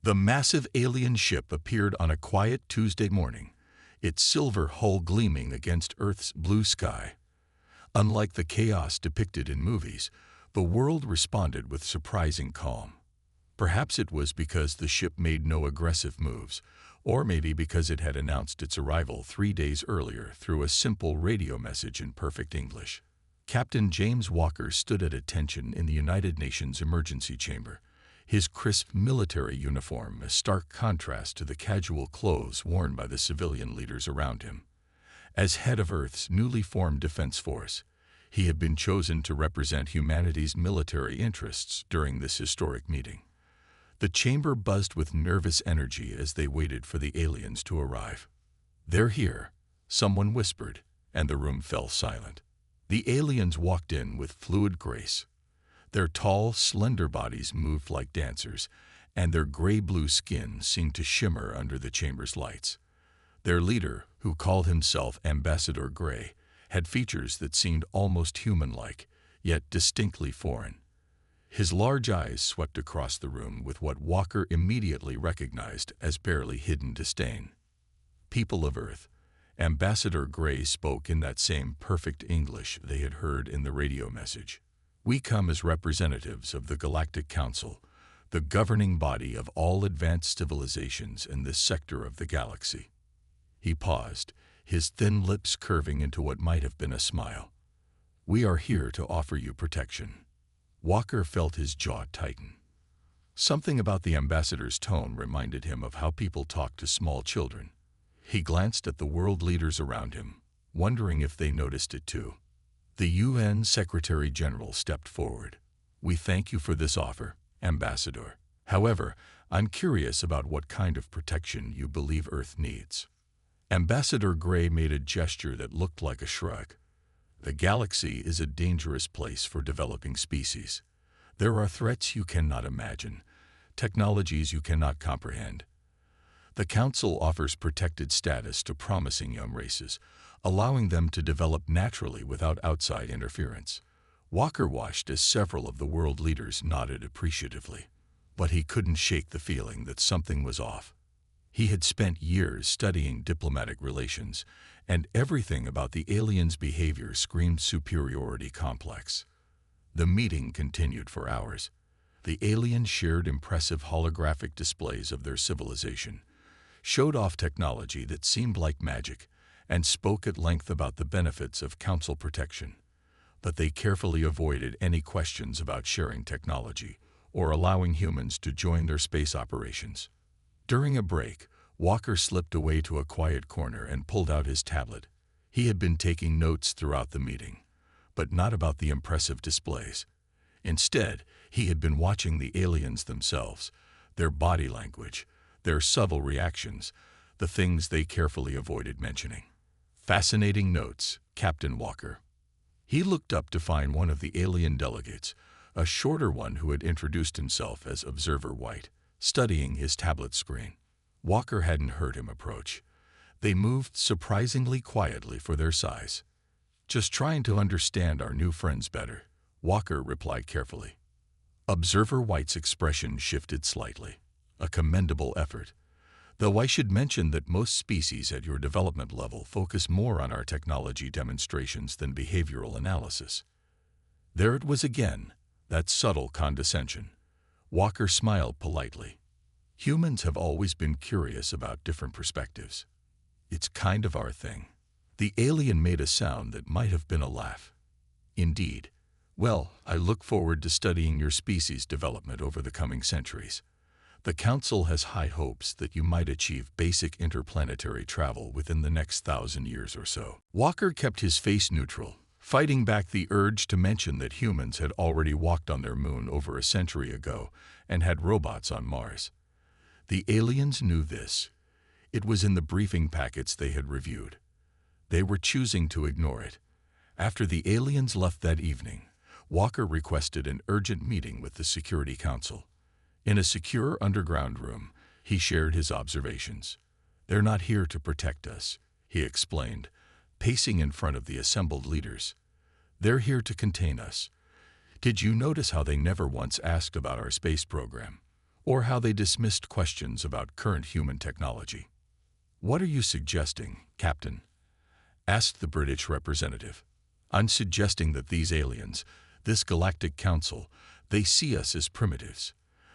The massive alien ship appeared on a quiet Tuesday morning, its silver hull gleaming against Earth's blue sky. Unlike the chaos depicted in movies, the world responded with surprising calm. Perhaps it was because the ship made no aggressive moves, or maybe because it had announced its arrival 3 days earlier through a simple radio message in perfect English. Captain James Walker stood at attention in the United Nations Emergency Chamber, his crisp military uniform a stark contrast to the casual clothes worn by the civilian leaders around him. As head of Earth's newly formed defense force, he had been chosen to represent humanity's military interests during this historic meeting. The chamber buzzed with nervous energy as they waited for the aliens to arrive. "They're here," someone whispered, and the room fell silent. The aliens walked in with fluid grace. Their tall, slender bodies moved like dancers, and their gray-blue skin seemed to shimmer under the chamber's lights. Their leader, who called himself Ambassador Gray, had features that seemed almost human-like, yet distinctly foreign. His large eyes swept across the room with what Walker immediately recognized as barely hidden disdain. "People of Earth," Ambassador Gray spoke in that same perfect English they had heard in the radio message. "We come as representatives of the Galactic Council, the governing body of all advanced civilizations in this sector of the galaxy." He paused, his thin lips curving into what might have been a smile. "We are here to offer you protection." Walker felt his jaw tighten. Something about the ambassador's tone reminded him of how people talk to small children. He glanced at the world leaders around him, wondering if they noticed it too. The UN Secretary-General stepped forward. "We thank you for this offer, Ambassador. However, I'm curious about what kind of protection you believe Earth needs." Ambassador Gray made a gesture that looked like a shrug. "The galaxy is a dangerous place for developing species. There are threats you cannot imagine, technologies you cannot comprehend. The Council offers protected status to promising young races, allowing them to develop naturally without outside interference." Walker watched as several of the world leaders nodded appreciatively, but he couldn't shake the feeling that something was off. He had spent years studying diplomatic relations, and everything about the aliens' behavior screamed superiority complex. The meeting continued for hours. The aliens shared impressive holographic displays of their civilization, showed off technology that seemed like magic, and spoke at length about the benefits of Council protection. But they carefully avoided any questions about sharing technology or allowing humans to join their space operations. During a break, Walker slipped away to a quiet corner and pulled out his tablet. He had been taking notes throughout the meeting, but not about the impressive displays. Instead, he had been watching the aliens themselves, their body language, their subtle reactions, the things they carefully avoided mentioning. "Fascinating notes, Captain Walker." He looked up to find one of the alien delegates, a shorter one who had introduced himself as Observer White, studying his tablet screen. Walker hadn't heard him approach. They moved surprisingly quietly for their size. "Just trying to understand our new friends better," Walker replied carefully. Observer White's expression shifted slightly. "A commendable effort. Though I should mention that most species at your development level focus more on our technology demonstrations than behavioral analysis." There it was again, that subtle condescension. Walker smiled politely. "Humans have always been curious about different perspectives. It's kind of our thing." The alien made a sound that might have been a laugh. "Indeed. Well, I look forward to studying your species' development over the coming centuries. The Council has high hopes that you might achieve basic interplanetary travel within the next 1,000 years or so." Walker kept his face neutral, fighting back the urge to mention that humans had already walked on their moon over a century ago and had robots on Mars. The aliens knew this. It was in the briefing packets they had reviewed. They were choosing to ignore it. After the aliens left that evening, Walker requested an urgent meeting with the Security Council. In a secure underground room, he shared his observations. "They're not here to protect us," he explained, pacing in front of the assembled leaders. "They're here to contain us. Did you notice how they never once asked about our space program, or how they dismissed questions about current human technology. "What are you suggesting, Captain?" asked the British representative. "I'm suggesting that these aliens, this galactic council, they see us as primitives,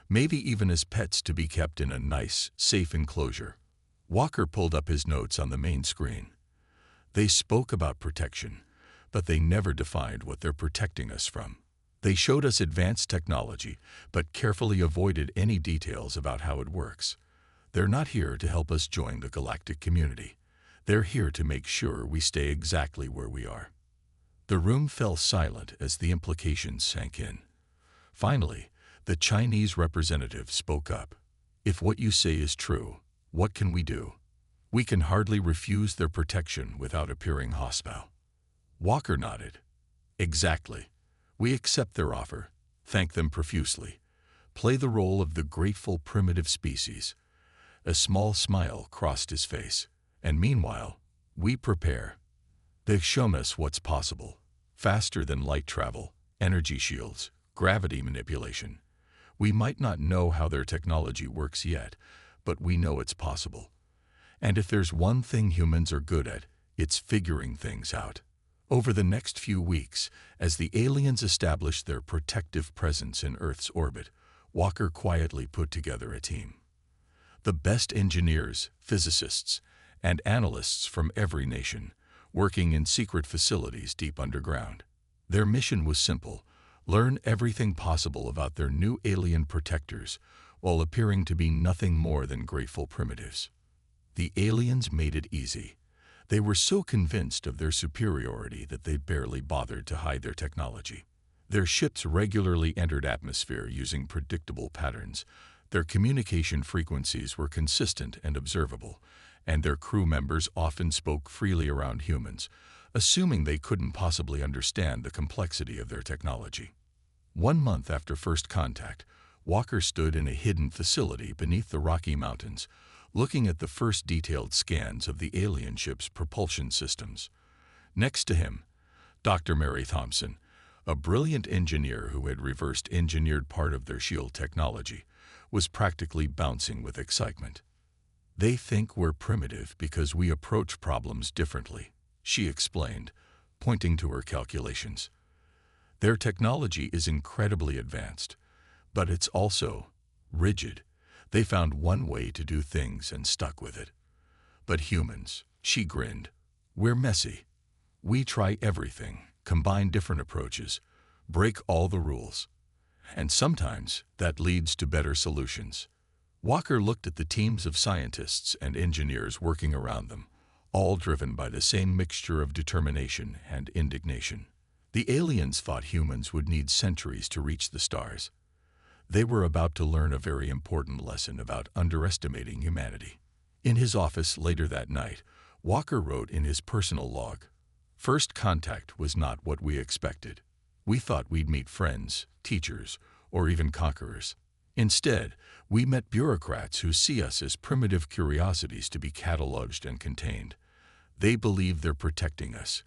maybe even as pets to be kept in a nice, safe enclosure." Walker pulled up his notes on the main screen. "They spoke about protection, but they never defined what they're protecting us from. They showed us advanced technology, but carefully avoided any details about how it works. They're not here to help us join the galactic community. They're here to make sure we stay exactly where we are." The room fell silent as the implications sank in. Finally, the Chinese representative spoke up. "If what you say is true, what can we do? We can hardly refuse their protection without appearing hostile." Walker nodded. "Exactly. We accept their offer, thank them profusely, play the role of the grateful primitive species." A small smile crossed his face. "And meanwhile, we prepare. They've shown us what's possible. Faster than light travel, energy shields, gravity manipulation. We might not know how their technology works yet, but we know it's possible. And if there's one thing humans are good at, it's figuring things out." Over the next few weeks, as the aliens established their protective presence in Earth's orbit, Walker quietly put together a team. The best engineers, physicists, and analysts from every nation, working in secret facilities deep underground. Their mission was simple: learn everything possible about their new alien protectors, while appearing to be nothing more than grateful primitives. The aliens made it easy. They were so convinced of their superiority that they barely bothered to hide their technology. Their ships regularly entered atmosphere using predictable patterns. Their communication frequencies were consistent and observable, and their crew members often spoke freely around humans, assuming they couldn't possibly understand the complexity of their technology. 1 month after first contact, Walker stood in a hidden facility beneath the Rocky Mountains, looking at the first detailed scans of the alien ship's propulsion systems. Next to him, Dr. Mary Thompson, a brilliant engineer who had reverse-engineered part of their shield technology, was practically bouncing with excitement. "They think we're primitive because we approach problems differently," she explained, pointing to her calculations. "Their technology is incredibly advanced, but it's also rigid. They found one way to do things and stuck with it. But humans," she grinned, "we're messy. We try everything, combine different approaches, break all the rules. And sometimes that leads to better solutions." Walker looked at the teams of scientists and engineers working around them, all driven by the same mixture of determination and indignation. The aliens thought humans would need centuries to reach the stars. They were about to learn a very important lesson about underestimating humanity. In his office later that night, Walker wrote in his personal log, "First contact was not what we expected. We thought we'd meet friends, teachers, or even conquerors. Instead, we met bureaucrats who see us as primitive curiosities to be cataloged and contained. They believe they're protecting us,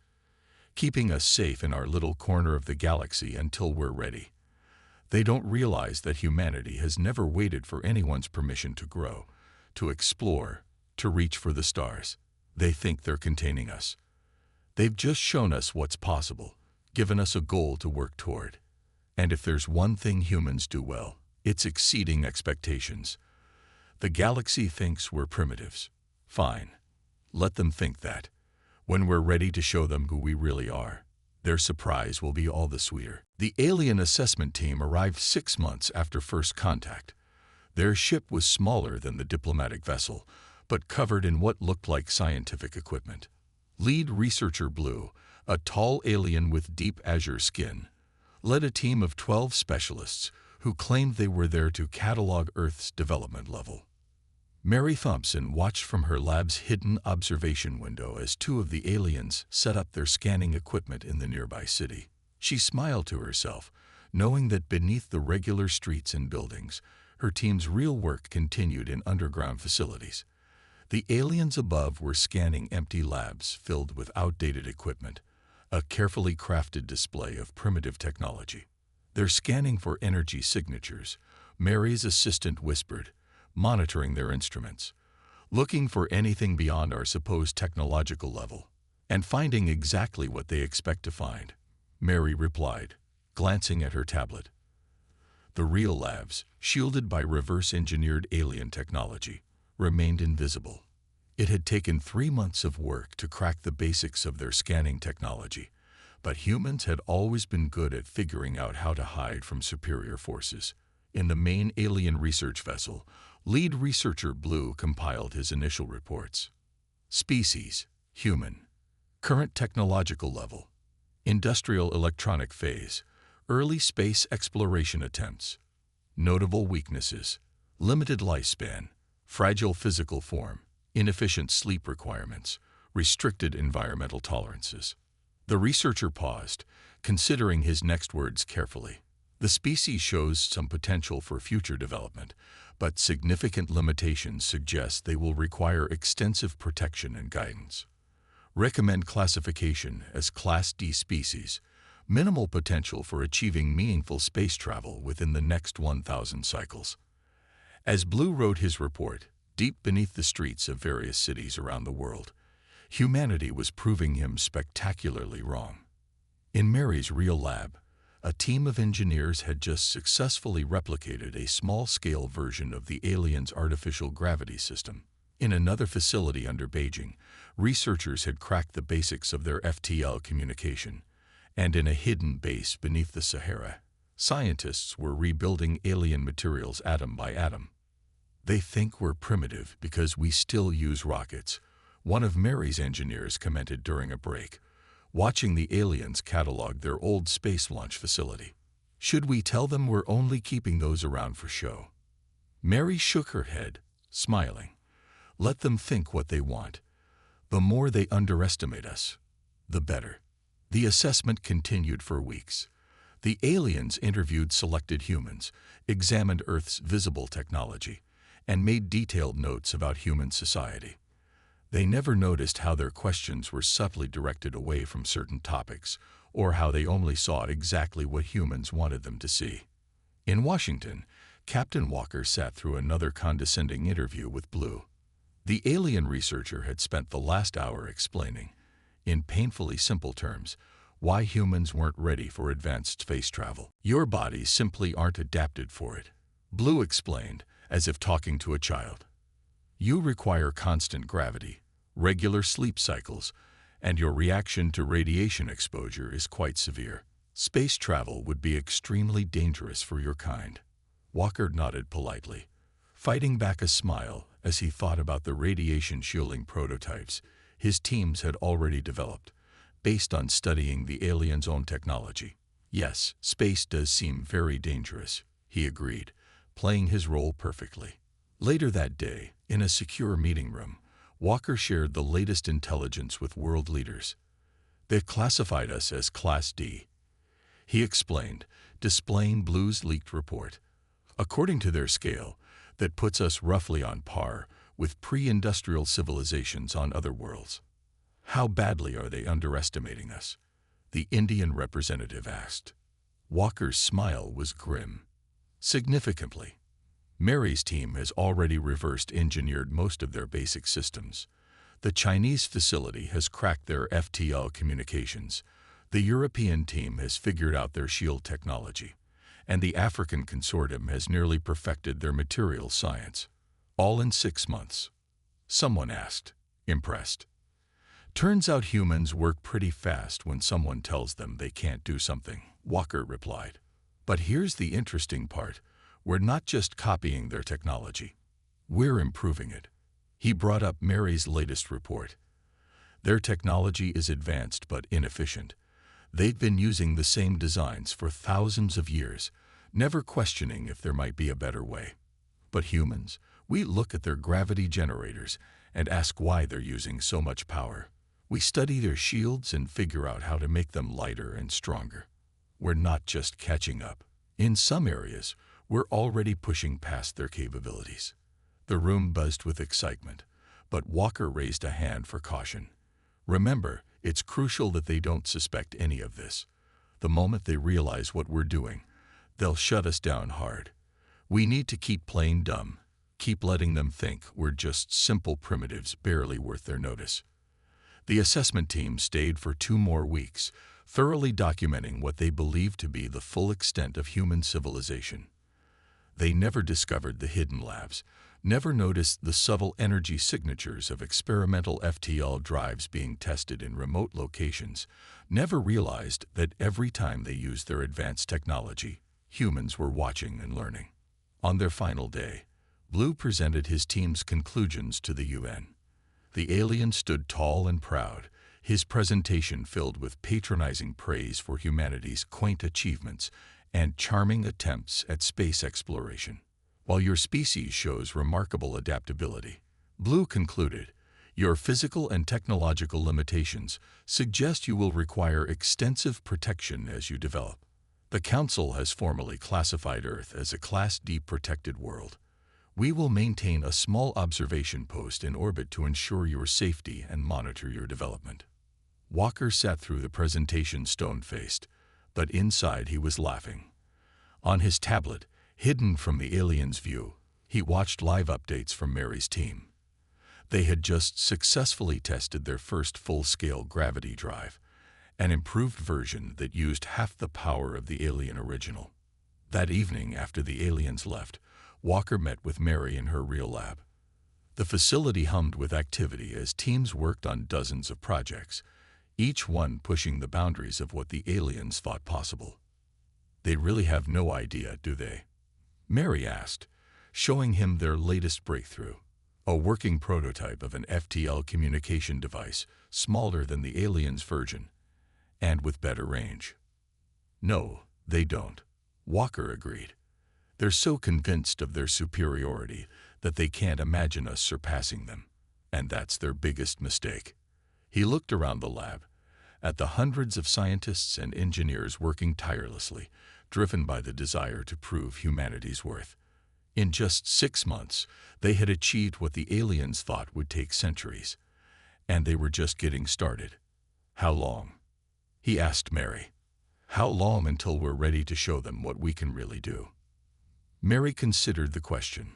keeping us safe in our little corner of the galaxy until we're ready. They don't realize that humanity has never waited for anyone's permission to grow, to explore, to reach for the stars. They think they're containing us. They've just shown us what's possible, given us a goal to work toward. And if there's one thing humans do well, it's exceeding expectations. The galaxy thinks we're primitives. Fine. Let them think that. When we're ready to show them who we really are, their surprise will be all the sweeter." The alien assessment team arrived 6 months after first contact. Their ship was smaller than the diplomatic vessel, but covered in what looked like scientific equipment. Lead researcher Blue, a tall alien with deep azure skin, led a team of 12 specialists who claimed they were there to catalog Earth's development level. Mary Thompson watched from her lab's hidden observation window as 2 of the aliens set up their scanning equipment in the nearby city. She smiled to herself, knowing that beneath the regular streets and buildings, her team's real work continued in underground facilities. The aliens above were scanning empty labs filled with outdated equipment, a carefully crafted display of primitive technology. They're scanning for energy signatures, Mary's assistant whispered, monitoring their instruments. "Looking for anything beyond our supposed technological level, and finding exactly what they expect to find," Mary replied, glancing at her tablet. The real labs, shielded by reverse-engineered alien technology, remained invisible. It had taken 3 months of work to crack the basics of their scanning technology, but humans had always been good at figuring out how to hide from superior forces. In the main alien research vessel, lead researcher Blue compiled his initial reports. Species: human. Current technological level: industrial electronic phase. Early space exploration attempts. Notable weaknesses: limited lifespan, fragile physical form, inefficient sleep requirements, restricted environmental tolerances. The researcher paused, considering his next words carefully. The species shows some potential for future development, but significant limitations suggest they will require extensive protection and guidance. Recommend classification as Class D species. Minimal potential for achieving meaningful space travel within the next 1,000 cycles. As Blue wrote his report, deep beneath the streets of various cities around the world, humanity was proving him spectacularly wrong. In Mary's real lab, a team of engineers had just successfully replicated a small-scale version of the aliens' artificial gravity system. In another facility under Beijing, researchers had cracked the basics of their FTL communication. And in a hidden base beneath the Sahara, scientists were rebuilding alien materials atom by atom. "They think we're primitive because we still use rockets," one of Mary's engineers commented during a break, watching the aliens catalog their old space launch facility. "Should we tell them we're only keeping those around for show?" Mary shook her head, smiling. "Let them think what they want. The more they underestimate us, the better." The assessment continued for weeks. The aliens interviewed selected humans, examined Earth's visible technology, and made detailed notes about human society. They never noticed how their questions were subtly directed away from certain topics, or how they only saw exactly what humans wanted them to see. In Washington, Captain Walker sat through another condescending interview with Blue. The alien researcher had spent the last hour explaining, in painfully simple terms, why humans weren't ready for advanced space travel. "Your bodies simply aren't adapted for it," Blue explained, as if talking to a child. "You require constant gravity, regular sleep cycles, and your reaction to radiation exposure is quite severe. Space travel would be extremely dangerous for your kind." Walker nodded politely, fighting back a smile as he thought about the radiation shielding prototypes his teams had already developed, based on studying the aliens' own technology. "Yes, space does seem very dangerous," he agreed, playing his role perfectly. Later that day, in a secure meeting room, Walker shared the latest intelligence with world leaders. "They've classified us as Class D," he explained, displaying Blue's leaked report. "According to their scale, that puts us roughly on par with pre-industrial civilizations on other worlds." "How badly are they underestimating us?" the Indian representative asked. Walker's smile was grim. "Significantly. Mary's team has already reverse-engineered most of their basic systems. The Chinese facility has cracked their FTL communications. The European team has figured out their shield technology. And the African consortium has nearly perfected their materials science. All in 6 months." Someone asked, impressed. "Turns out humans work pretty fast when someone tells them they can't do something," Walker replied. "But here's the interesting part. We're not just copying their technology. We're improving it." He brought up Mary's latest report. "Their technology is advanced but inefficient. They've been using the same designs for thousands of years, never questioning if there might be a better way. But humans, we look at their gravity generators and ask why they're using so much power. We study their shields and figure out how to make them lighter and stronger. We're not just catching up. In some areas, we're already pushing past their capabilities." The room buzzed with excitement, but Walker raised a hand for caution. "Remember, it's crucial that they don't suspect any of this. The moment they realize what we're doing, they'll shut us down hard. We need to keep playing dumb, keep letting them think we're just simple primitives barely worth their notice. The assessment team stayed for 2 more weeks, thoroughly documenting what they believed to be the full extent of human civilization. They never discovered the hidden labs, never noticed the subtle energy signatures of experimental FTL drives being tested in remote locations, never realized that every time they used their advanced technology, humans were watching and learning. On their final day, Blue presented his team's conclusions to the UN. The alien stood tall and proud, his presentation filled with patronizing praise for humanity's quaint achievements and charming attempts at space exploration. While your species shows remarkable adaptability, Blue concluded, your physical and technological limitations suggest you will require extensive protection as you develop. The Council has formally classified Earth as a Class D protected world. We will maintain a small observation post in orbit to ensure your safety and monitor your development. Walker sat through the presentation stone-faced, but inside he was laughing. On his tablet, hidden from the alien's view, he watched live updates from Mary's team. They had just successfully tested their first full-scale gravity drive, an improved version that used half the power of the alien original. That evening, after the aliens left, Walker met with Mary in her real lab. The facility hummed with activity as teams worked on dozens of projects, each one pushing the boundaries of what the aliens thought possible. They really have no idea, do they? Mary asked, showing him their latest breakthrough, a working prototype of an FTL communication device smaller than the aliens' version, and with better range. No, they don't, Walker agreed. They're so convinced of their superiority that they can't imagine us surpassing them, and that's their biggest mistake. He looked around the lab, at the hundreds of scientists and engineers working tirelessly, driven by the desire to prove humanity's worth. In just 6 months, they had achieved what the aliens thought would take centuries, and they were just getting started. How long? He asked Mary. How long until we're ready to show them what we can really do? Mary considered the question.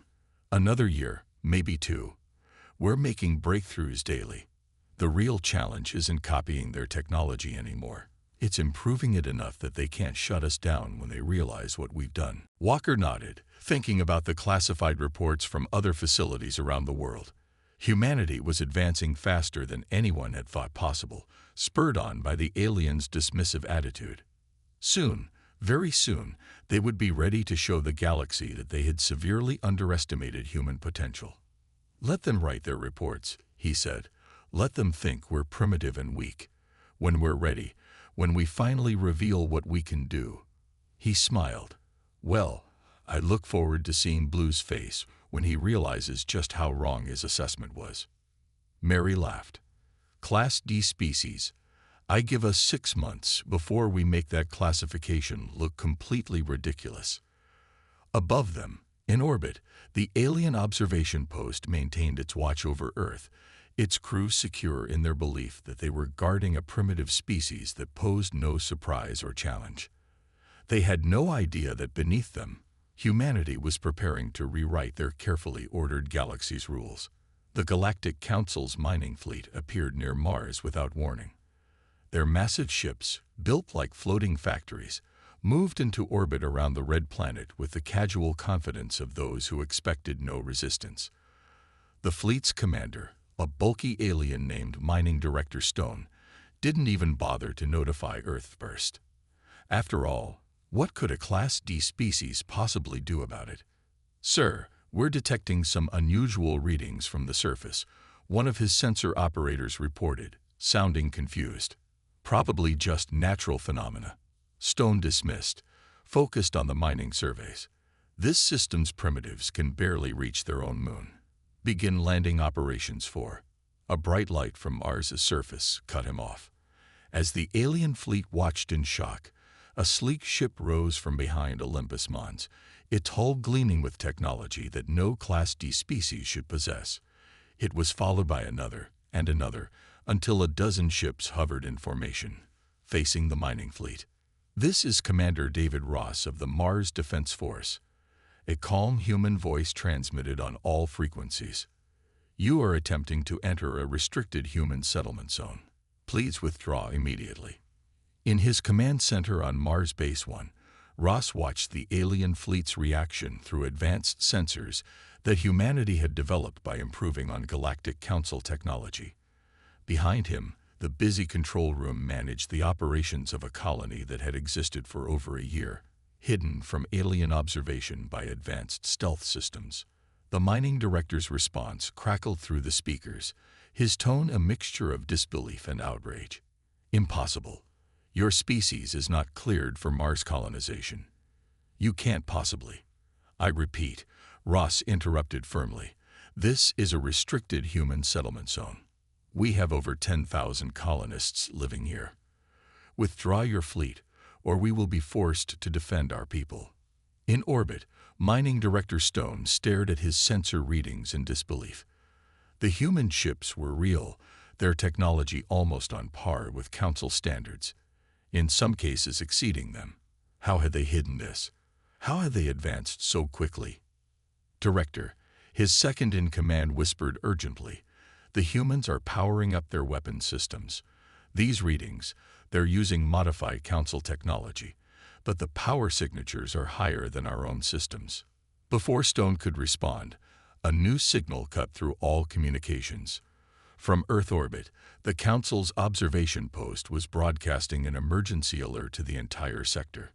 Another year, maybe 2. We're making breakthroughs daily. The real challenge isn't copying their technology anymore. It's improving it enough that they can't shut us down when they realize what we've done. Walker nodded, thinking about the classified reports from other facilities around the world. Humanity was advancing faster than anyone had thought possible, spurred on by the aliens' dismissive attitude. Soon, very soon, they would be ready to show the galaxy that they had severely underestimated human potential. Let them write their reports, he said. Let them think we're primitive and weak. When we're ready, when we finally reveal what we can do. He smiled. Well, I look forward to seeing Blue's face when he realizes just how wrong his assessment was. Mary laughed. Class D species. I give us 6 months before we make that classification look completely ridiculous. Above them, in orbit, the alien observation post maintained its watch over Earth, its crew secure in their belief that they were guarding a primitive species that posed no surprise or challenge. They had no idea that beneath them, humanity was preparing to rewrite their carefully ordered galaxy's rules. The Galactic Council's mining fleet appeared near Mars without warning. Their massive ships, built like floating factories, moved into orbit around the red planet with the casual confidence of those who expected no resistance. The fleet's commander, a bulky alien named Mining Director Stone, didn't even bother to notify Earth first. After all, what could a Class D species possibly do about it? Sir, we're detecting some unusual readings from the surface, one of his sensor operators reported, sounding confused. Probably just natural phenomena. Stone dismissed, focused on the mining surveys. This system's primitives can barely reach their own moon. Begin landing operations for. A bright light from Mars's surface cut him off. As the alien fleet watched in shock, a sleek ship rose from behind Olympus Mons, its hull gleaming with technology that no Class D species should possess. It was followed by another and another, until a dozen ships hovered in formation, facing the mining fleet. This is Commander David Ross of the Mars Defense Force. A calm human voice transmitted on all frequencies. You are attempting to enter a restricted human settlement zone. Please withdraw immediately. In his command center on Mars Base 1, Ross watched the alien fleet's reaction through advanced sensors that humanity had developed by improving on Galactic Council technology. Behind him, the busy control room managed the operations of a colony that had existed for over a year, hidden from alien observation by advanced stealth systems. The mining director's response crackled through the speakers, his tone a mixture of disbelief and outrage. Impossible. Your species is not cleared for Mars colonization. You can't possibly. I repeat, Ross interrupted firmly. This is a restricted human settlement zone. We have over 10,000 colonists living here. Withdraw your fleet, or we will be forced to defend our people. In orbit, Mining Director Stone stared at his sensor readings in disbelief. The human ships were real, their technology almost on par with Council standards, in some cases exceeding them. How had they hidden this? How had they advanced so quickly? Director, his second-in-command whispered urgently, the humans are powering up their weapon systems. These readings, they're using modified Council technology, but the power signatures are higher than our own systems. Before Stone could respond, a new signal cut through all communications. From Earth orbit, the Council's observation post was broadcasting an emergency alert to the entire sector.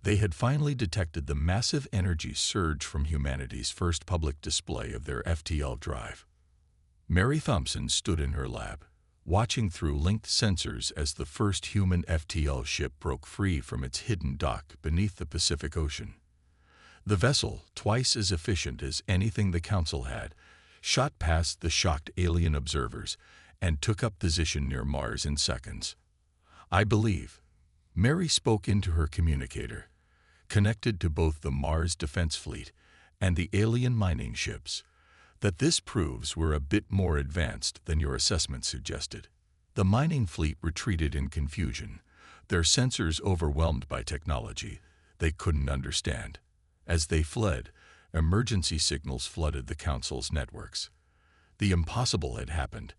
They had finally detected the massive energy surge from humanity's first public display of their FTL drive. Mary Thompson stood in her lab, watching through linked sensors as the first human FTL ship broke free from its hidden dock beneath the Pacific Ocean. The vessel, twice as efficient as anything the Council had, shot past the shocked alien observers and took up position near Mars in seconds. I believe, Mary spoke into her communicator, connected to both the Mars Defense Fleet and the alien mining ships, that this proves we're a bit more advanced than your assessment suggested. The mining fleet retreated in confusion, their sensors overwhelmed by technology they couldn't understand. As they fled, emergency signals flooded the Council's networks. The impossible had happened.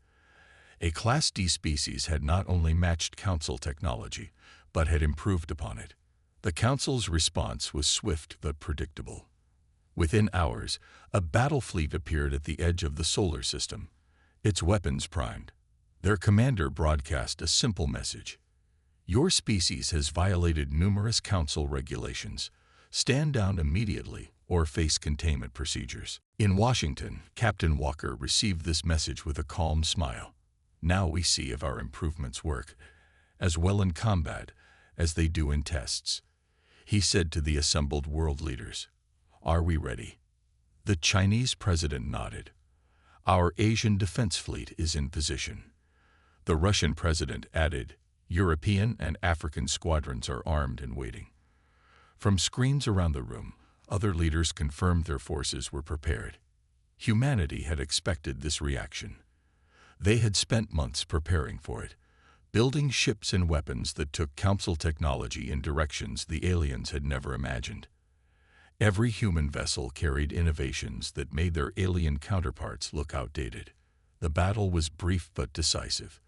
A Class D species had not only matched Council technology, but had improved upon it. The Council's response was swift but predictable. Within hours, a battle fleet appeared at the edge of the solar system, its weapons primed. Their commander broadcast a simple message. Your species has violated numerous Council regulations. Stand down immediately or face containment procedures. In Washington, Captain Walker received this message with a calm smile. Now we see if our improvements work, as well in combat as they do in tests. He said to the assembled world leaders, Are we ready? The Chinese president nodded. Our Asian defense fleet is in position. The Russian president added, European and African squadrons are armed and waiting. From screens around the room, other leaders confirmed their forces were prepared. Humanity had expected this reaction. They had spent months preparing for it, building ships and weapons that took Council technology in directions the aliens had never imagined. Every human vessel carried innovations that made their alien counterparts look outdated. The battle was brief but decisive.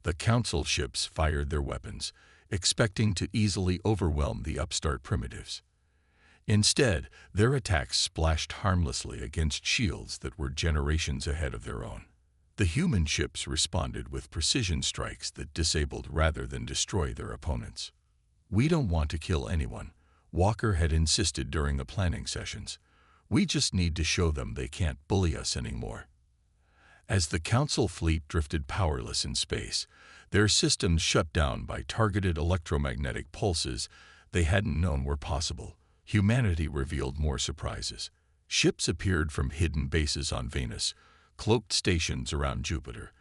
The Council ships fired their weapons, expecting to easily overwhelm the upstart primitives. Instead, their attacks splashed harmlessly against shields that were generations ahead of their own. The human ships responded with precision strikes that disabled rather than destroy their opponents. We don't want to kill anyone, Walker had insisted during the planning sessions. We just need to show them they can't bully us anymore. As the Council fleet drifted powerless in space, their systems shut down by targeted electromagnetic pulses they hadn't known were possible. Humanity revealed more surprises. Ships appeared from hidden bases on Venus, cloaked stations around Jupiter,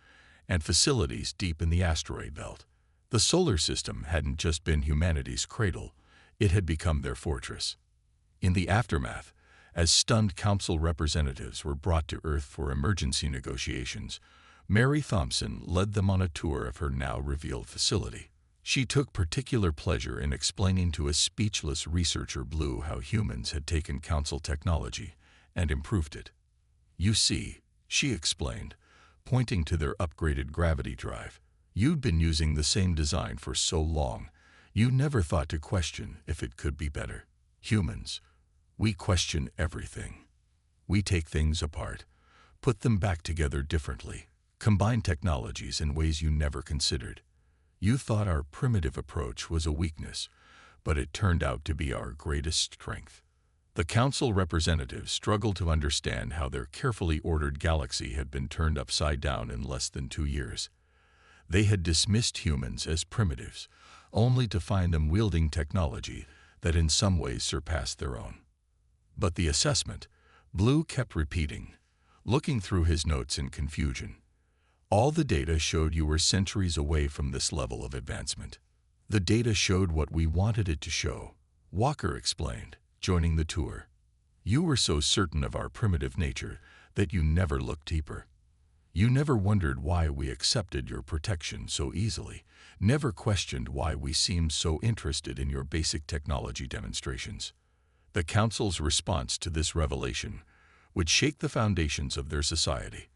and facilities deep in the asteroid belt. The solar system hadn't just been humanity's cradle, it had become their fortress. In the aftermath, as stunned Council representatives were brought to Earth for emergency negotiations, Mary Thompson led them on a tour of her now revealed facility. She took particular pleasure in explaining to a speechless researcher Blue how humans had taken council technology and improved it. You see, she explained, pointing to their upgraded gravity drive. You'd been using the same design for so long, you never thought to question if it could be better. Humans, we question everything. We take things apart, put them back together differently, combine technologies in ways you never considered. You thought our primitive approach was a weakness, but it turned out to be our greatest strength. The council representatives struggled to understand how their carefully ordered galaxy had been turned upside down in less than 2 years. They had dismissed humans as primitives, only to find them wielding technology that in some ways surpassed their own. But the assessment, Blue kept repeating, looking through his notes in confusion. All the data showed you were centuries away from this level of advancement. The data showed what we wanted it to show, Walker explained, joining the tour. You were so certain of our primitive nature that you never looked deeper. You never wondered why we accepted your protection so easily, never questioned why we seemed so interested in your basic technology demonstrations. The Council's response to this revelation would shake the foundations of their society.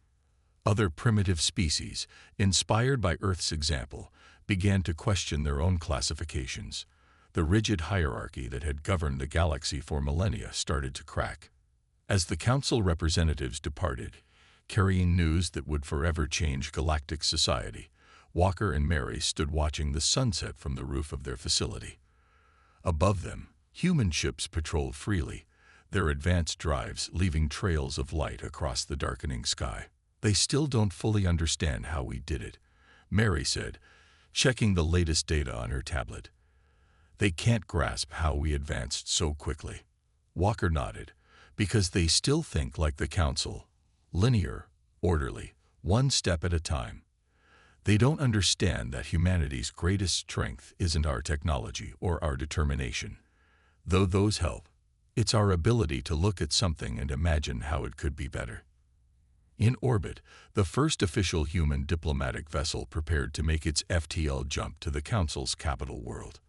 Other primitive species, inspired by Earth's example, began to question their own classifications. The rigid hierarchy that had governed the galaxy for millennia started to crack. As the Council representatives departed, carrying news that would forever change galactic society, Walker and Mary stood watching the sunset from the roof of their facility. Above them, human ships patrolled freely, their advanced drives leaving trails of light across the darkening sky. They still don't fully understand how we did it, Mary said, checking the latest data on her tablet. They can't grasp how we advanced so quickly. Walker nodded, because they still think like the Council, linear, orderly, one step at a time. They don't understand that humanity's greatest strength isn't our technology or our determination. Though those help, it's our ability to look at something and imagine how it could be better. In orbit, the first official human diplomatic vessel prepared to make its FTL jump to the Council's capital world.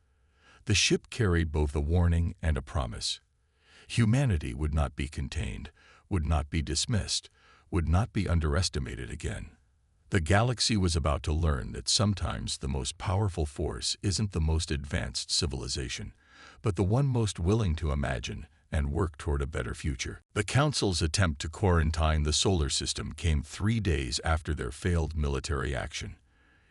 The ship carried both a warning and a promise. Humanity would not be contained, would not be dismissed, would not be underestimated again. The galaxy was about to learn that sometimes the most powerful force isn't the most advanced civilization, but the one most willing to imagine and work toward a better future. The Council's attempt to quarantine the solar system came 3 days after their failed military action.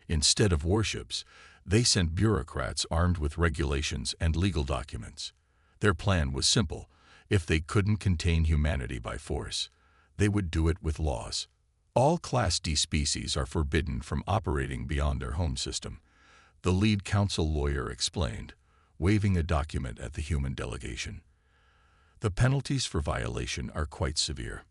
Instead of warships, they sent bureaucrats armed with regulations and legal documents. Their plan was simple. If they couldn't contain humanity by force, they would do it with laws. All Class D species are forbidden from operating beyond their home system, the lead council lawyer explained, waving a document at the human delegation. The penalties for violation are quite severe.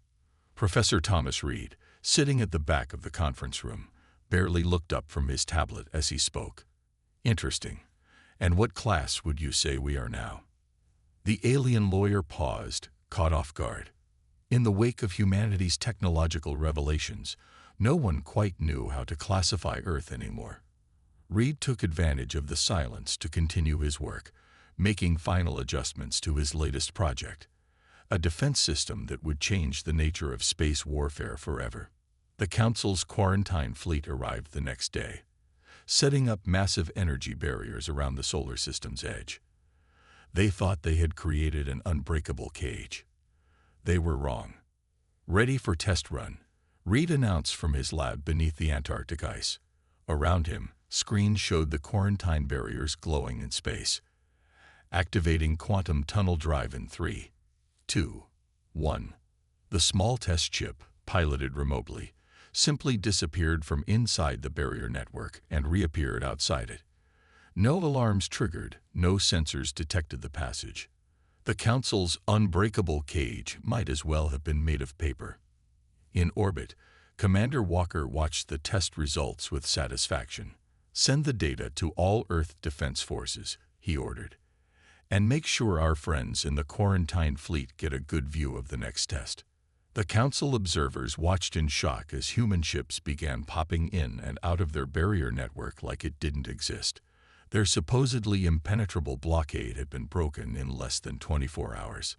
Professor Thomas Reed, sitting at the back of the conference room, barely looked up from his tablet as he spoke. Interesting. And what class would you say we are now? The alien lawyer paused, caught off guard. In the wake of humanity's technological revelations, no one quite knew how to classify Earth anymore. Reed took advantage of the silence to continue his work, making final adjustments to his latest project, a defense system that would change the nature of space warfare forever. The Council's quarantine fleet arrived the next day, setting up massive energy barriers around the solar system's edge. They thought they had created an unbreakable cage. They were wrong. Ready for test run, Reed announced from his lab beneath the Antarctic ice. Around him, screens showed the quarantine barriers glowing in space. Activating quantum tunnel drive in 3, 2, 1. The small test ship, piloted remotely, simply disappeared from inside the barrier network and reappeared outside it. No alarms triggered, no sensors detected the passage. The Council's unbreakable cage might as well have been made of paper. In orbit, Commander Walker watched the test results with satisfaction. "Send the data to all Earth Defense Forces," he ordered. "And make sure our friends in the quarantine fleet get a good view of the next test." The Council observers watched in shock as human ships began popping in and out of their barrier network like it didn't exist. Their supposedly impenetrable blockade had been broken in less than 24 hours.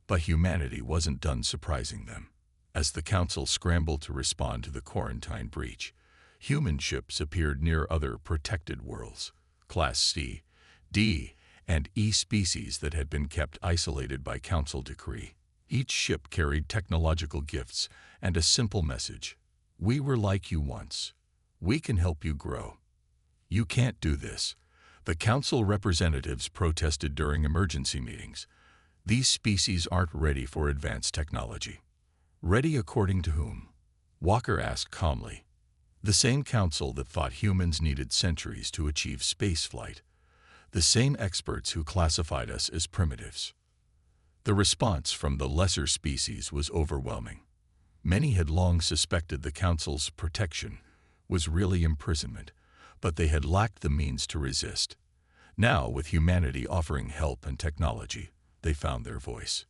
But humanity wasn't done surprising them. As the Council scrambled to respond to the quarantine breach, human ships appeared near other protected worlds, Class C, D, and E species that had been kept isolated by Council decree. Each ship carried technological gifts and a simple message: "We were like you once. We can help you grow." "You can't do this," the Council representatives protested during emergency meetings. "These species aren't ready for advanced technology." "Ready according to whom?" Walker asked calmly. "The same Council that thought humans needed centuries to achieve spaceflight. The same experts who classified us as primitives." The response from the lesser species was overwhelming. Many had long suspected the Council's protection was really imprisonment, but they had lacked the means to resist. Now, with humanity offering help and technology, they found their voice.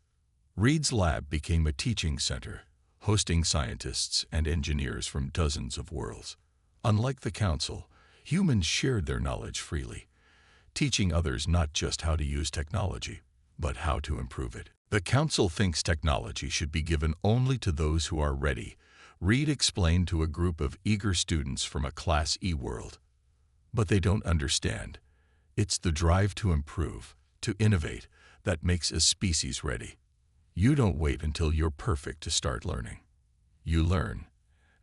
Reed's lab became a teaching center, hosting scientists and engineers from dozens of worlds. Unlike the Council, humans shared their knowledge freely, teaching others not just how to use technology, but how to improve it. "The Council thinks technology should be given only to those who are ready," Reed explained to a group of eager students from a Class E world. "But they don't understand. It's the drive to improve, to innovate, that makes a species ready. You don't wait until you're perfect to start learning. You learn,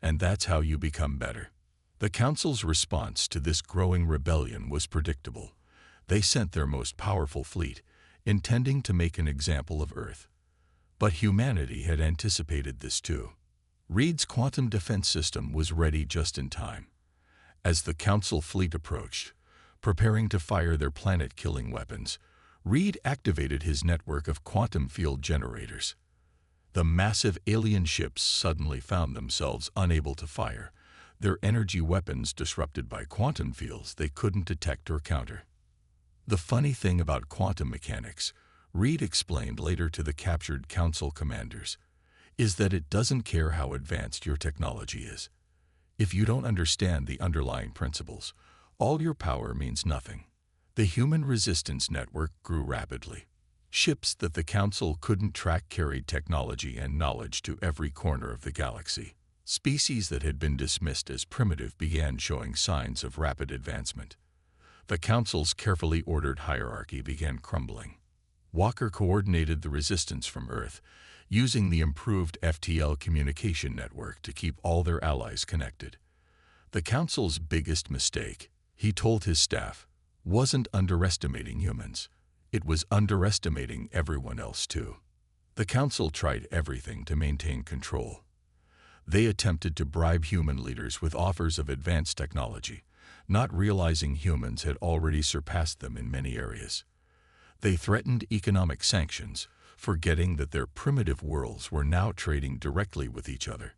and that's how you become better." The Council's response to this growing rebellion was predictable. They sent their most powerful fleet, intending to make an example of Earth. But humanity had anticipated this too. Reed's quantum defense system was ready just in time. As the Council fleet approached, preparing to fire their planet-killing weapons, Reed activated his network of quantum field generators. The massive alien ships suddenly found themselves unable to fire, their energy weapons disrupted by quantum fields they couldn't detect or counter. "The funny thing about quantum mechanics," Reed explained later to the captured Council commanders, "is that it doesn't care how advanced your technology is. If you don't understand the underlying principles, all your power means nothing." The human resistance network grew rapidly. Ships that the Council couldn't track carried technology and knowledge to every corner of the galaxy. Species that had been dismissed as primitive began showing signs of rapid advancement. The Council's carefully ordered hierarchy began crumbling. Walker coordinated the resistance from Earth, using the improved FTL communication network to keep all their allies connected. The Council's biggest mistake, he told his staff, wasn't underestimating humans. It was underestimating everyone else too. The Council tried everything to maintain control. They attempted to bribe human leaders with offers of advanced technology, not realizing humans had already surpassed them in many areas. They threatened economic sanctions, forgetting that their primitive worlds were now trading directly with each other.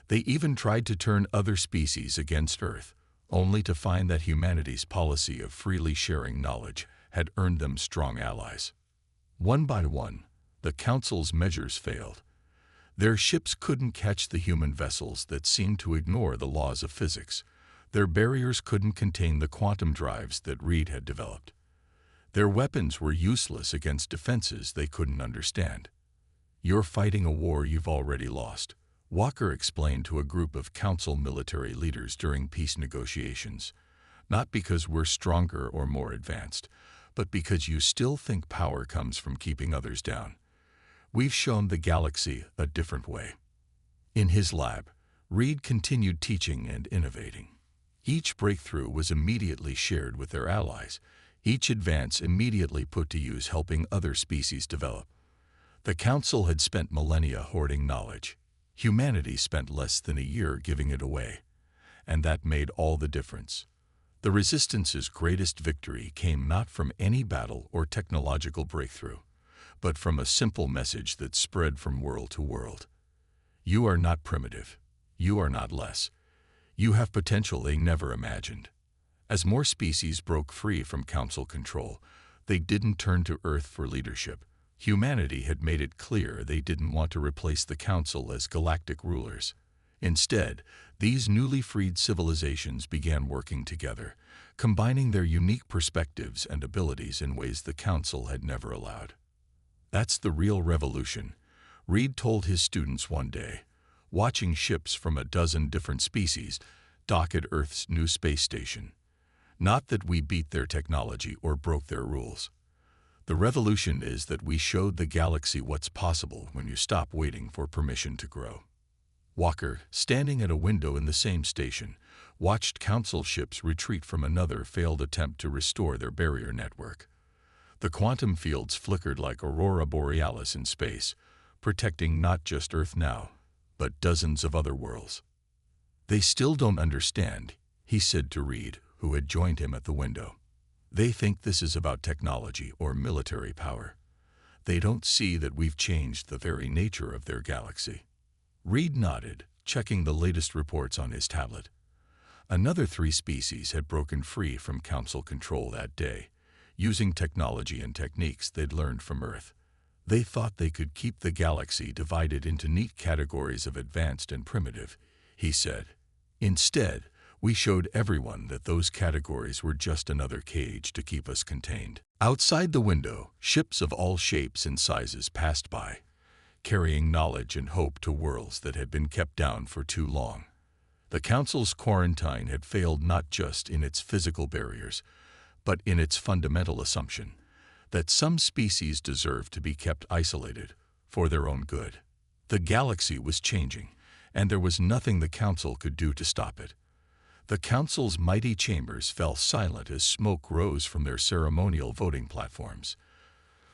They even tried to turn other species against Earth, only to find that humanity's policy of freely sharing knowledge had earned them strong allies. One by one, the Council's measures failed. Their ships couldn't catch the human vessels that seemed to ignore the laws of physics. Their barriers couldn't contain the quantum drives that Reed had developed. Their weapons were useless against defenses they couldn't understand. "You're fighting a war you've already lost," Walker explained to a group of Council military leaders during peace negotiations. "Not because we're stronger or more advanced, but because you still think power comes from keeping others down. We've shown the galaxy a different way." In his lab, Reed continued teaching and innovating. Each breakthrough was immediately shared with their allies, each advance immediately put to use helping other species develop. The Council had spent millennia hoarding knowledge. Humanity spent less than a year giving it away, and that made all the difference. The Resistance's greatest victory came not from any battle or technological breakthrough, but from a simple message that spread from world to world. You are not primitive. You are not less. You have potential they never imagined. As more species broke free from Council control, they didn't turn to Earth for leadership. Humanity had made it clear they didn't want to replace the Council as galactic rulers. Instead, These newly freed civilizations began working together, combining their unique perspectives and abilities in ways the Council had never allowed. "That's the real revolution," Reed told his students one day, watching ships from a dozen different species dock at Earth's new space station. "Not that we beat their technology or broke their rules. The revolution is that we showed the galaxy what's possible when you stop waiting for permission to grow." Walker, standing at a window in the same station, watched Council ships retreat from another failed attempt to restore their barrier network. The quantum fields flickered like aurora borealis in space, protecting not just Earth now, but dozens of other worlds. "They still don't understand," he said to Reed, who had joined him at the window. "They think this is about technology or military power. They don't see that we've changed the very nature of their galaxy." Reed nodded, checking the latest reports on his tablet. Another 3 species had broken free from Council control that day, using technology and techniques they'd learned from Earth. They thought they could keep the galaxy divided into neat categories of advanced and primitive, he said. "Instead, we showed everyone that those categories were just another cage to keep us contained." Outside the window, ships of all shapes and sizes passed by, carrying knowledge and hope to worlds that had been kept down for too long. The Council's quarantine had failed not just in its physical barriers, but in its fundamental assumption that some species deserved to be kept isolated for their own good. The galaxy was changing, and there was nothing the Council could do to stop it. The Council's mighty chambers fell silent as smoke rose from their ceremonial voting platforms.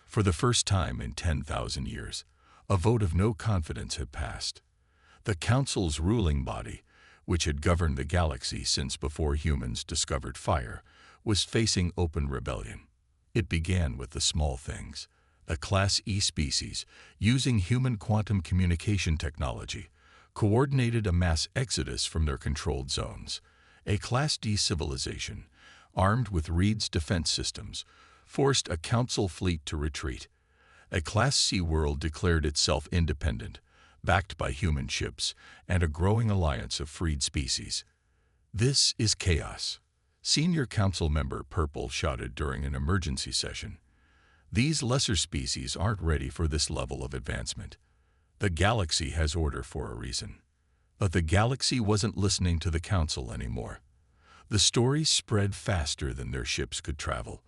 For the first time in 10,000 years, a vote of no confidence had passed. The Council's ruling body, which had governed the galaxy since before humans discovered fire, was facing open rebellion. It began with the small things. A Class E species, using human quantum communication technology, coordinated a mass exodus from their controlled zones. A Class D civilization, armed with Reed's defense systems, forced a Council fleet to retreat. A Class C world declared itself independent, backed by human ships and a growing alliance of freed species. "This is chaos," Senior Council member Purple shouted during an emergency session. "These lesser species aren't ready for this level of advancement. The galaxy has order for a reason." But the galaxy wasn't listening to the Council anymore. The stories spread faster than their ships could travel.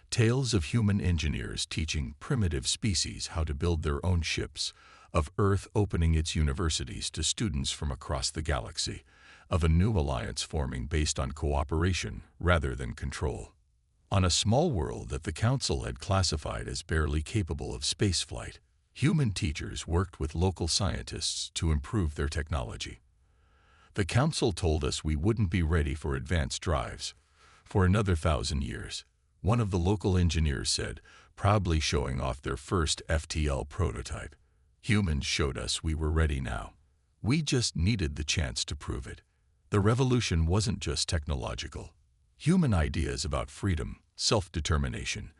Tales of human engineers teaching primitive species how to build their own ships, of Earth opening its universities to students from across the galaxy, of a new alliance forming based on cooperation rather than control. On a small world that the Council had classified as barely capable of spaceflight, human teachers worked with local scientists to improve their technology. "The Council told us we wouldn't be ready for advanced drives for another 1,000 years. One of the local engineers said, proudly showing off their first FTL prototype. "Humans showed us we were ready now. We just needed the chance to prove it." The revolution wasn't just technological. Human ideas about freedom, self-determination,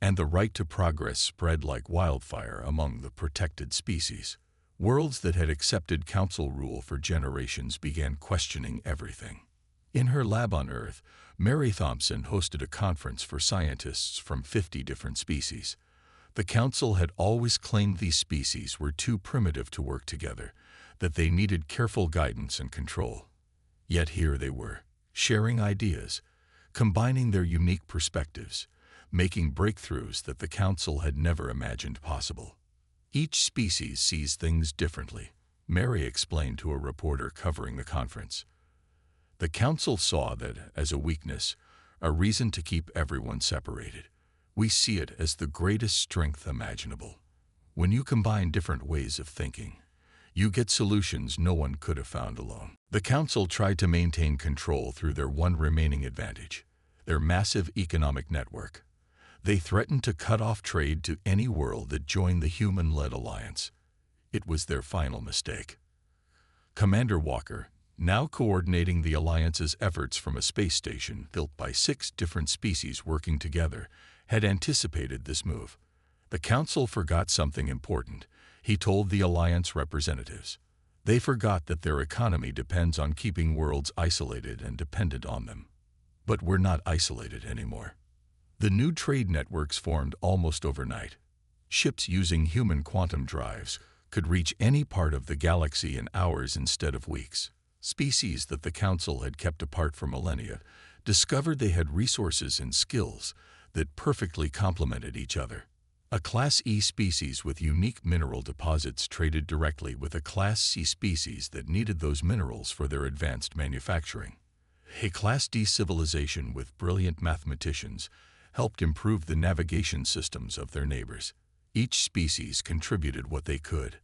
and the right to progress spread like wildfire among the protected species. Worlds that had accepted Council rule for generations began questioning everything. In her lab on Earth, Mary Thompson hosted a conference for scientists from 50 different species. The Council had always claimed these species were too primitive to work together, that they needed careful guidance and control. Yet here they were, sharing ideas, combining their unique perspectives, making breakthroughs that the Council had never imagined possible. "Each species sees things differently," Mary explained to a reporter covering the conference. "The Council saw that as a weakness, a reason to keep everyone separated. We see it as the greatest strength imaginable. When you combine different ways of thinking, you get solutions no one could have found alone." The Council tried to maintain control through their one remaining advantage, their massive economic network. They threatened to cut off trade to any world that joined the human-led alliance. It was their final mistake. Commander Walker, now coordinating the alliance's efforts from a space station built by 6 different species working together, had anticipated this move. "The Council forgot something important," he told the alliance representatives. They forgot that their economy depends on keeping worlds isolated and dependent on them. But we're not isolated anymore. The new trade networks formed almost overnight. Ships using human quantum drives could reach any part of the galaxy in hours instead of weeks. Species that the Council had kept apart for millennia discovered they had resources and skills that perfectly complemented each other. A Class E species with unique mineral deposits traded directly with a Class C species that needed those minerals for their advanced manufacturing. A Class D civilization with brilliant mathematicians helped improve the navigation systems of their neighbors. Each species contributed what they could,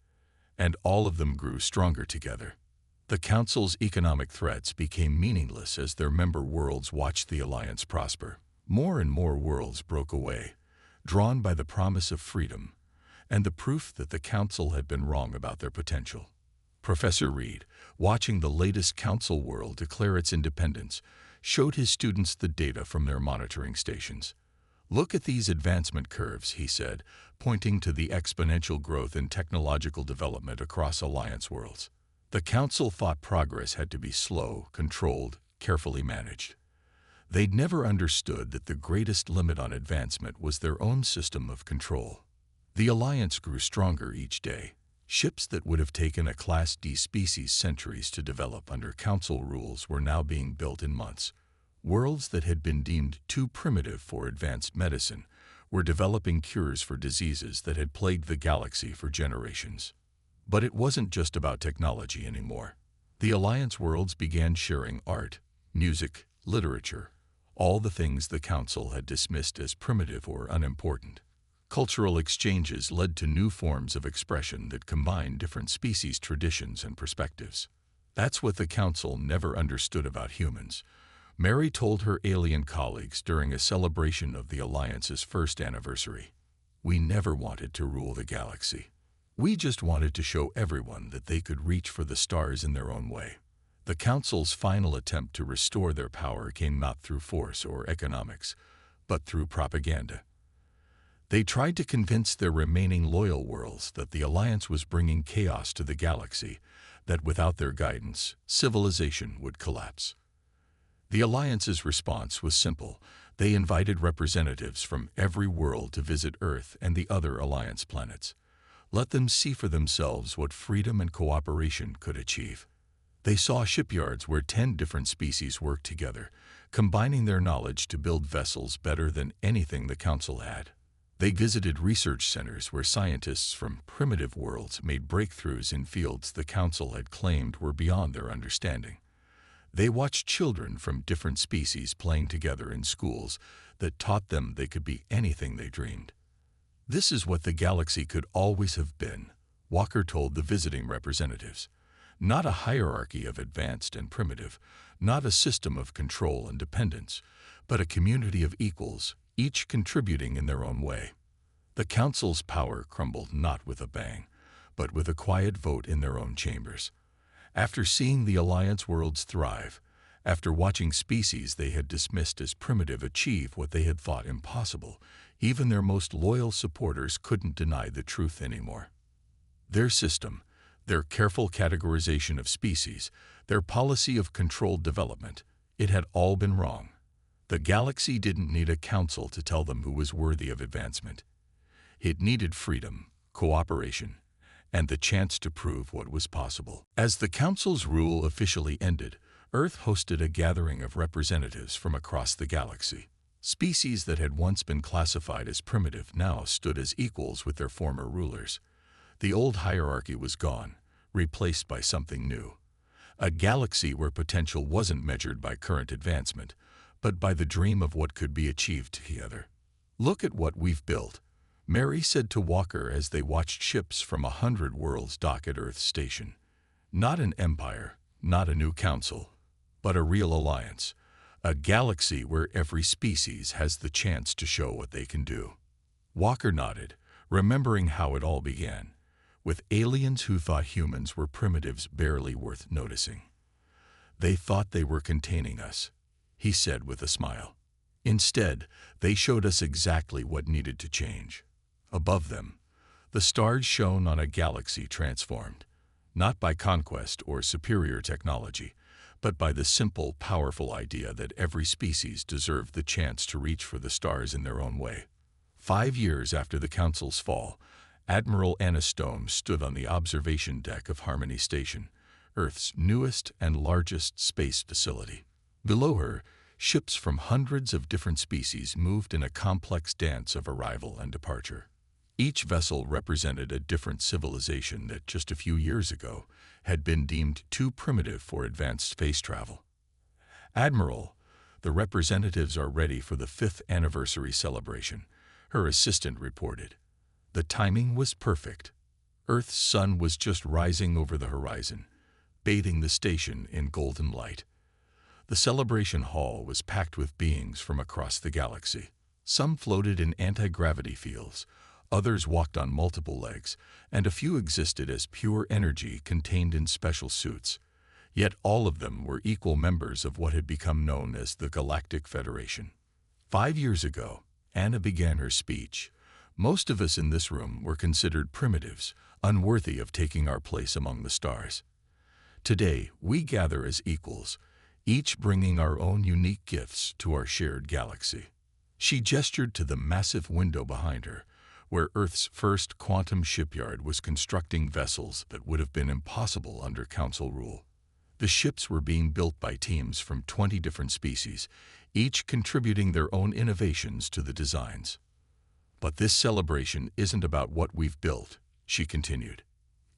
and all of them grew stronger together. The Council's economic threats became meaningless as their member worlds watched the Alliance prosper. More and more worlds broke away, drawn by the promise of freedom and the proof that the Council had been wrong about their potential. Professor Reed, watching the latest Council world declare its independence, showed his students the data from their monitoring stations. "Look at these advancement curves," he said, pointing to the exponential growth in technological development across Alliance worlds. The Council thought progress had to be slow, controlled, carefully managed. They'd never understood that the greatest limit on advancement was their own system of control. The Alliance grew stronger each day. Ships that would have taken a Class D species centuries to develop under Council rules were now being built in months. Worlds that had been deemed too primitive for advanced medicine were developing cures for diseases that had plagued the galaxy for generations. But it wasn't just about technology anymore. The Alliance worlds began sharing art, music, literature, all the things the Council had dismissed as primitive or unimportant. Cultural exchanges led to new forms of expression that combined different species' traditions and perspectives. That's what the Council never understood about humans. Mary told her alien colleagues during a celebration of the Alliance's first anniversary. "We never wanted to rule the galaxy. We just wanted to show everyone that they could reach for the stars in their own way." The Council's final attempt to restore their power came not through force or economics, but through propaganda. They tried to convince their remaining loyal worlds that the Alliance was bringing chaos to the galaxy, that without their guidance, civilization would collapse. The Alliance's response was simple. They invited representatives from every world to visit Earth and the other Alliance planets. Let them see for themselves what freedom and cooperation could achieve. They saw shipyards where 10 different species worked together, combining their knowledge to build vessels better than anything the Council had. They visited research centers where scientists from primitive worlds made breakthroughs in fields the Council had claimed were beyond their understanding. They watched children from different species playing together in schools that taught them they could be anything they dreamed. "This is what the galaxy could always have been," Walker told the visiting representatives. "Not a hierarchy of advanced and primitive, not a system of control and dependence, but a community of equals, each contributing in their own way." The Council's power crumbled not with a bang, but with a quiet vote in their own chambers. After seeing the Alliance worlds thrive, after watching species they had dismissed as primitive achieve what they had thought impossible, even their most loyal supporters couldn't deny the truth anymore. Their system, their careful categorization of species, their policy of controlled development, it had all been wrong. The galaxy didn't need a council to tell them who was worthy of advancement. It needed freedom, cooperation, and the chance to prove what was possible. As the Council's rule officially ended, Earth hosted a gathering of representatives from across the galaxy. Species that had once been classified as primitive now stood as equals with their former rulers. The old hierarchy was gone, replaced by something new. A galaxy where potential wasn't measured by current advancement, but by the dream of what could be achieved together. "Look at what we've built," Mary said to Walker as they watched ships from 100 worlds dock at Earth's station. "Not an empire, not a new council, but a real alliance. A galaxy where every species has the chance to show what they can do." Walker nodded, remembering how it all began, with aliens who thought humans were primitives barely worth noticing. "They thought they were containing us," he said with a smile. "Instead, they showed us exactly what needed to change." Above them, the stars shone on a galaxy transformed. not by conquest or superior technology, but by the simple, powerful idea that every species deserved the chance to reach for the stars in their own way. 5 years after the Council's fall, Admiral Anna Stone stood on the observation deck of Harmony Station, Earth's newest and largest space facility. Below her, ships from hundreds of different species moved in a complex dance of arrival and departure. Each vessel represented a different civilization that just a few years ago had been deemed too primitive for advanced space travel. "Admiral, the representatives are ready for the 5th anniversary celebration," her assistant reported. The timing was perfect. Earth's sun was just rising over the horizon, bathing the station in golden light. The celebration hall was packed with beings from across the galaxy. Some floated in anti-gravity fields, others walked on multiple legs, and a few existed as pure energy contained in special suits. Yet all of them were equal members of what had become known as the Galactic Federation. 5 years ago, Anna began her speech. Most of us in this room were considered primitives, unworthy of taking our place among the stars. Today, we gather as equals, each bringing our own unique gifts to our shared galaxy. She gestured to the massive window behind her, where Earth's first quantum shipyard was constructing vessels that would have been impossible under Council rule. The ships were being built by teams from 20 different species, each contributing their own innovations to the designs. "But this celebration isn't about what we've built," she continued.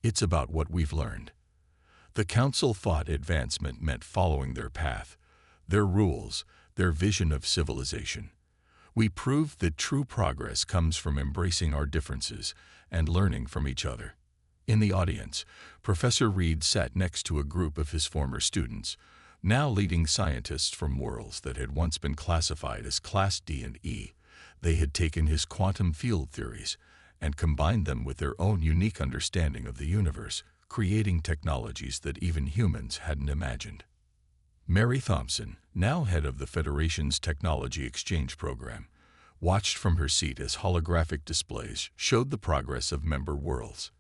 "It's about what we've learned." The Council thought advancement meant following their path, their rules, their vision of civilization. We proved that true progress comes from embracing our differences and learning from each other. In the audience, Professor Reed sat next to a group of his former students, now leading scientists from worlds that had once been classified as Class D and E. They had taken his quantum field theories and combined them with their own unique understanding of the universe, creating technologies that even humans hadn't imagined. Mary Thompson, now head of the Federation's Technology Exchange Program, watched from her seat as holographic displays showed the progress of member worlds.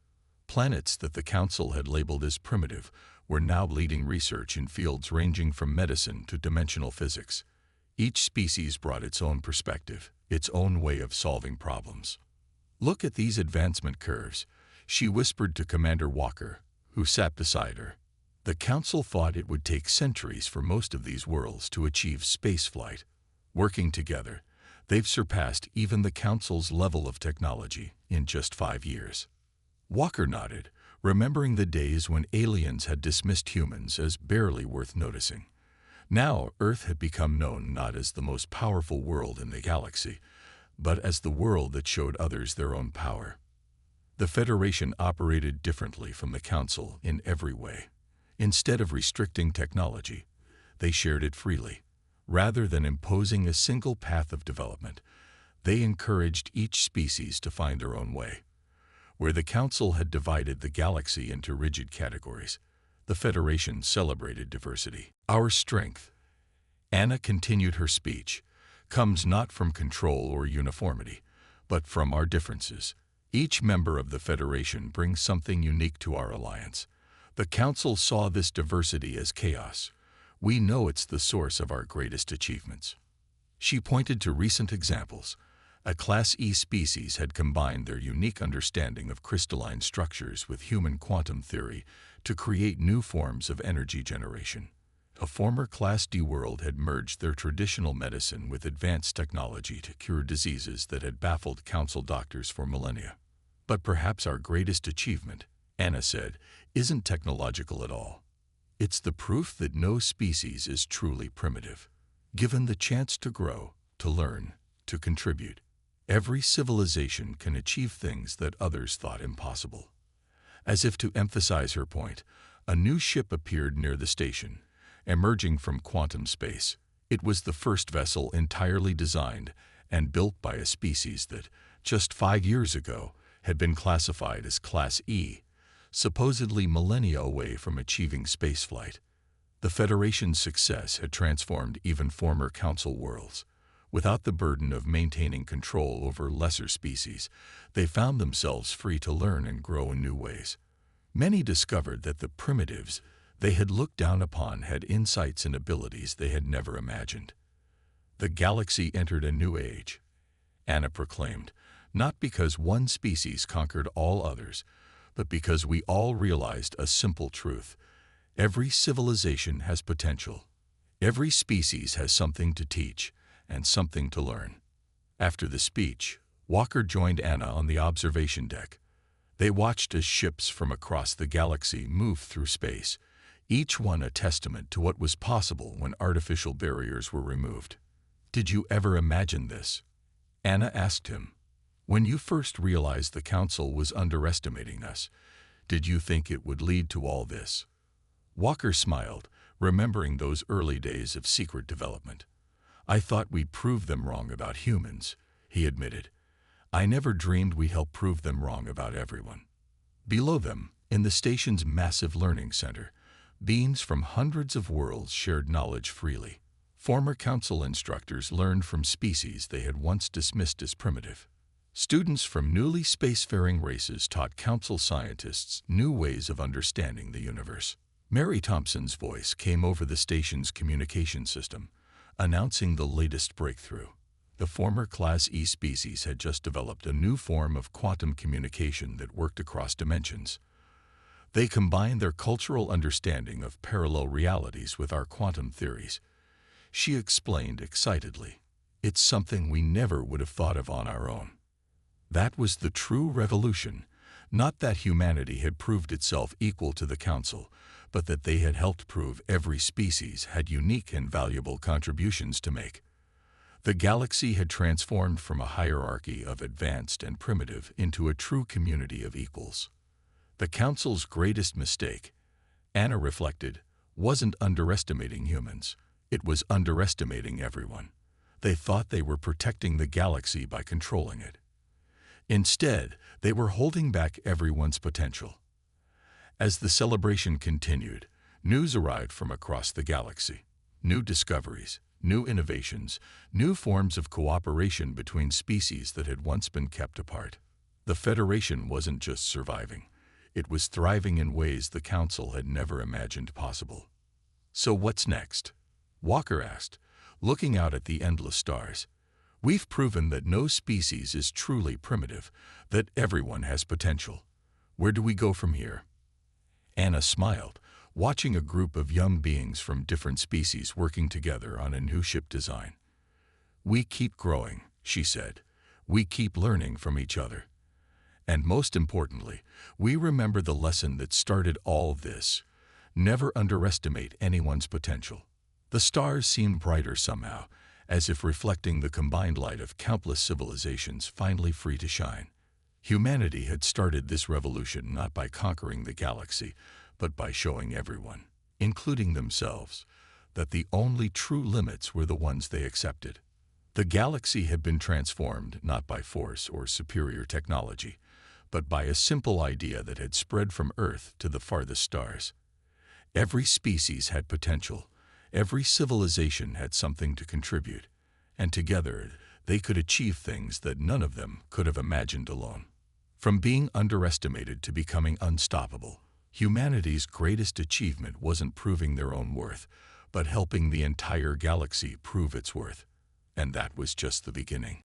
Planets that the Council had labeled as primitive were now leading research in fields ranging from medicine to dimensional physics. Each species brought its own perspective, its own way of solving problems. "Look at these advancement curves," she whispered to Commander Walker, who sat beside her. "The Council thought it would take centuries for most of these worlds to achieve spaceflight. Working together, they've surpassed even the Council's level of technology in just 5 years." Walker nodded, remembering the days when aliens had dismissed humans as barely worth noticing. Now, Earth had become known not as the most powerful world in the galaxy, but as the world that showed others their own power. The Federation operated differently from the Council in every way. Instead of restricting technology, they shared it freely. Rather than imposing a single path of development, they encouraged each species to find their own way. Where the Council had divided the galaxy into rigid categories, the Federation celebrated diversity. "Our strength," Anna continued her speech, "comes not from control or uniformity, but from our differences. Each member of the Federation brings something unique to our alliance. The Council saw this diversity as chaos. We know it's the source of our greatest achievements." She pointed to recent examples. A Class E species had combined their unique understanding of crystalline structures with human quantum theory to create new forms of energy generation. A former Class D world had merged their traditional medicine with advanced technology to cure diseases that had baffled Council doctors for millennia. "But perhaps our greatest achievement," Anna said, "isn't technological at all. It's the proof that no species is truly primitive. Given the chance to grow, to learn, to contribute, every civilization can achieve things that others thought impossible." As if to emphasize her point, a new ship appeared near the station, emerging from quantum space. It was the first vessel entirely designed and built by a species that, just 5 years ago, had been classified as Class E, supposedly millennia away from achieving spaceflight. The Federation's success had transformed even former Council worlds. Without the burden of maintaining control over lesser species, they found themselves free to learn and grow in new ways. Many discovered that the primitives they had looked down upon had insights and abilities they had never imagined. The galaxy entered a new age, Anna proclaimed, not because one species conquered all others, but because we all realized a simple truth. Every civilization has potential. Every species has something to teach and something to learn. After the speech, Walker joined Anna on the observation deck. They watched as ships from across the galaxy moved through space, each one a testament to what was possible when artificial barriers were removed. "Did you ever imagine this?" Anna asked him. "When you first realized the Council was underestimating us, did you think it would lead to all this?" Walker smiled, remembering those early days of secret development. "I thought we'd prove them wrong about humans," he admitted. "I never dreamed we'd help prove them wrong about everyone." Below them, in the station's massive learning center, beings from hundreds of worlds shared knowledge freely. Former Council instructors learned from species they had once dismissed as primitive. Students from newly spacefaring races taught Council scientists new ways of understanding the universe. Mary Thompson's voice came over the station's communication system, announcing the latest breakthrough. The former Class E species had just developed a new form of quantum communication that worked across dimensions. They combined their cultural understanding of parallel realities with our quantum theories. She explained excitedly, "It's something we never would have thought of on our own." That was the true revolution, not that humanity had proved itself equal to the Council, but that they had helped prove every species had unique and valuable contributions to make. The galaxy had transformed from a hierarchy of advanced and primitive into a true community of equals. The Council's greatest mistake, Anna reflected, wasn't underestimating humans. It was underestimating everyone. They thought they were protecting the galaxy by controlling it. Instead, they were holding back everyone's potential. As the celebration continued, news arrived from across the galaxy. New discoveries, new innovations, new forms of cooperation between species that had once been kept apart. The Federation wasn't just surviving. It was thriving in ways the Council had never imagined possible. "So what's next?" Walker asked, looking out at the endless stars. "We've proven that no species is truly primitive, that everyone has potential. Where do we go from here?" Anna smiled, watching a group of young beings from different species working together on a new ship design. "We keep growing," she said. "We keep learning from each other. And most importantly, we remember the lesson that started all this. Never underestimate anyone's potential." The stars seemed brighter somehow, as if reflecting the combined light of countless civilizations finally free to shine. Humanity had started this revolution not by conquering the galaxy, but by showing everyone, including themselves, that the only true limits were the ones they accepted. The galaxy had been transformed not by force or superior technology, but by a simple idea that had spread from Earth to the farthest stars. Every species had potential. Every civilization had something to contribute, and together they could achieve things that none of them could have imagined alone. From being underestimated to becoming unstoppable, humanity's greatest achievement wasn't proving their own worth, but helping the entire galaxy prove its worth. And that was just the beginning.